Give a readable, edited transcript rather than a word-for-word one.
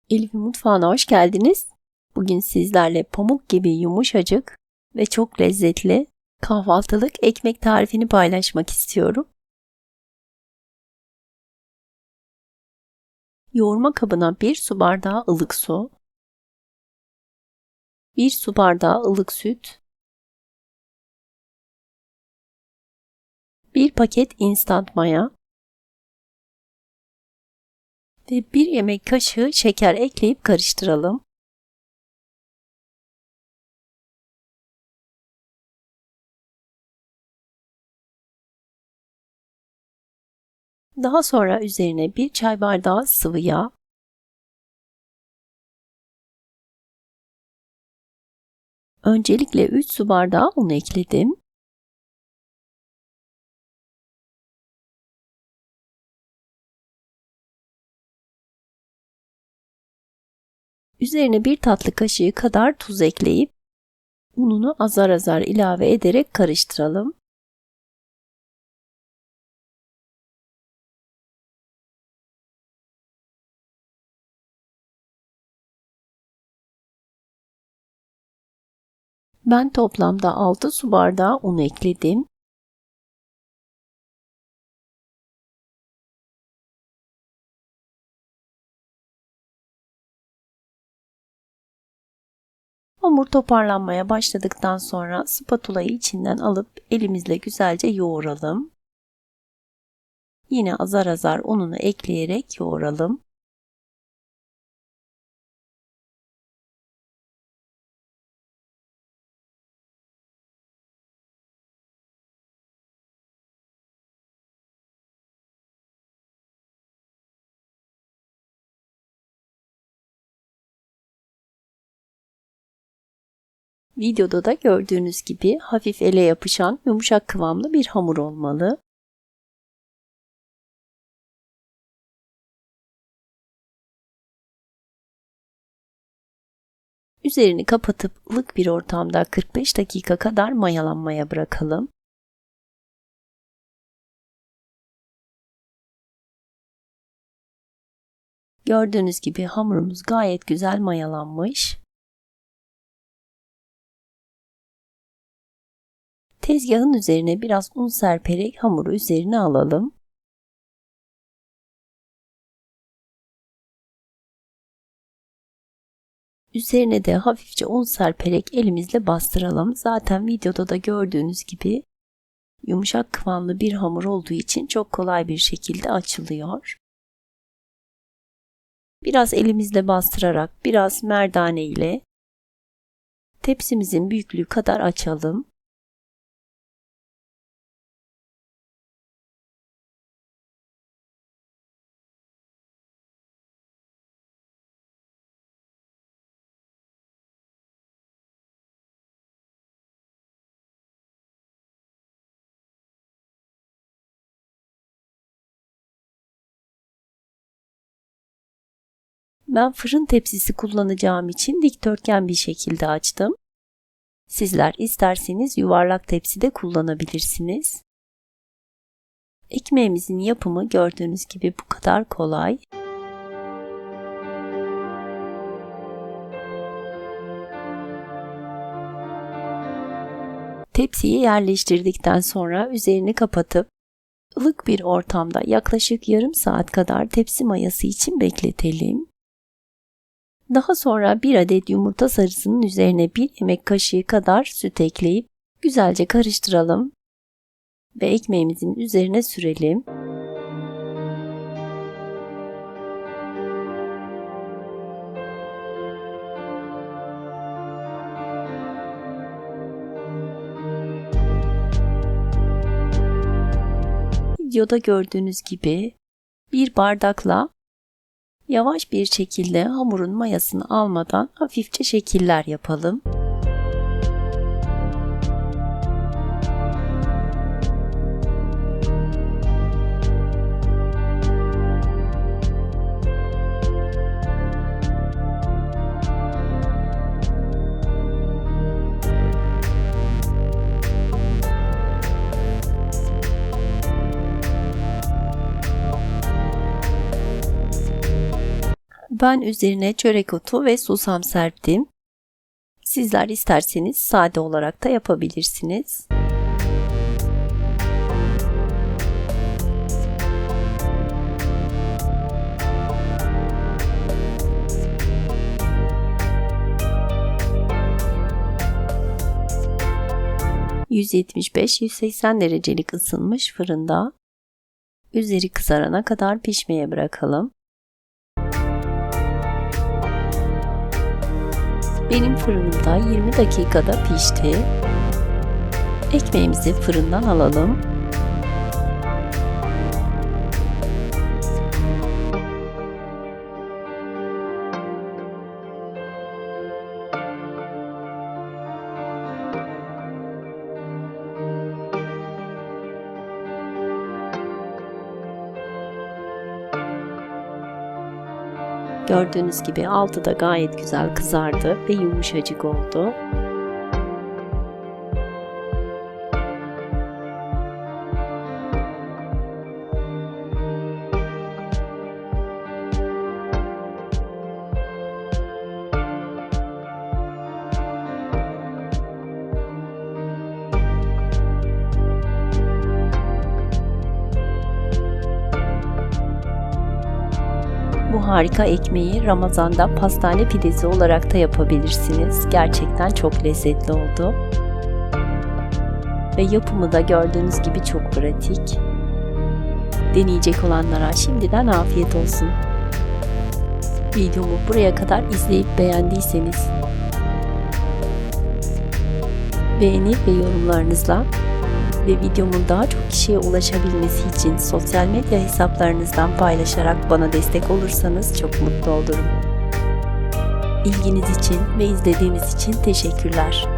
Elif'in mutfağına hoş geldiniz. Bugün sizlerle pamuk gibi yumuşacık ve çok lezzetli kahvaltılık ekmek tarifini paylaşmak istiyorum. Yoğurma kabına 1 su bardağı ılık su, 1 su bardağı ılık süt, 1 paket instant maya ve 1 yemek kaşığı şeker ekleyip karıştıralım. Daha sonra üzerine 1 çay bardağı sıvı yağ, öncelikle 3 su bardağı un ekledim. Üzerine 1 tatlı kaşığı kadar tuz ekleyip ununu azar azar ilave ederek karıştıralım. Ben toplamda 6 su bardağı un ekledim. Hamur toparlanmaya başladıktan sonra spatulayı içinden alıp elimizle güzelce yoğuralım. Yine azar azar ununu ekleyerek yoğuralım. Videoda da gördüğünüz gibi hafif ele yapışan yumuşak kıvamlı bir hamur olmalı. Üzerini kapatıp ılık bir ortamda 45 dakika kadar mayalanmaya bırakalım. Gördüğünüz gibi hamurumuz gayet güzel mayalanmış. Tezgahın üzerine biraz un serperek hamuru üzerine alalım. Üzerine de hafifçe un serperek elimizle bastıralım. Zaten videoda da gördüğünüz gibi yumuşak kıvamlı bir hamur olduğu için çok kolay bir şekilde açılıyor. Biraz elimizle bastırarak, biraz merdane ile tepsimizin büyüklüğü kadar açalım. Ben fırın tepsisi kullanacağım için dikdörtgen bir şekilde açtım. Sizler isterseniz yuvarlak tepside kullanabilirsiniz. Ekmeğimizin yapımı gördüğünüz gibi bu kadar kolay. Tepsiyi yerleştirdikten sonra üzerini kapatıp ılık bir ortamda yaklaşık yarım saat kadar tepsi mayası için bekletelim. Daha sonra 1 adet yumurta sarısının üzerine 1 yemek kaşığı kadar süt ekleyip güzelce karıştıralım ve ekmeğimizin üzerine sürelim. Videoda gördüğünüz gibi bir bardakla yavaş bir şekilde hamurun mayasını almadan hafifçe şekiller yapalım. Ben üzerine çörek otu ve susam serptim. Sizler isterseniz sade olarak da yapabilirsiniz. ...175-180 derecelik ısınmış fırında üzeri kızarana kadar pişmeye bırakalım. Benim fırınımda 20 dakikada pişti. Ekmeğimizi fırından alalım. Gördüğünüz gibi altı da gayet güzel kızardı ve yumuşacık oldu. Bu harika ekmeği Ramazan'da pastane pidesi olarak da yapabilirsiniz. Gerçekten çok lezzetli oldu. Ve yapımı da gördüğünüz gibi çok pratik. Deneyecek olanlara şimdiden afiyet olsun. Videomu buraya kadar izleyip beğendiyseniz beğeni ve yorumlarınızla ve videomun daha çok kişiye ulaşabilmesi için sosyal medya hesaplarınızdan paylaşarak bana destek olursanız çok mutlu olurum. İlginiz için ve izlediğiniz için teşekkürler.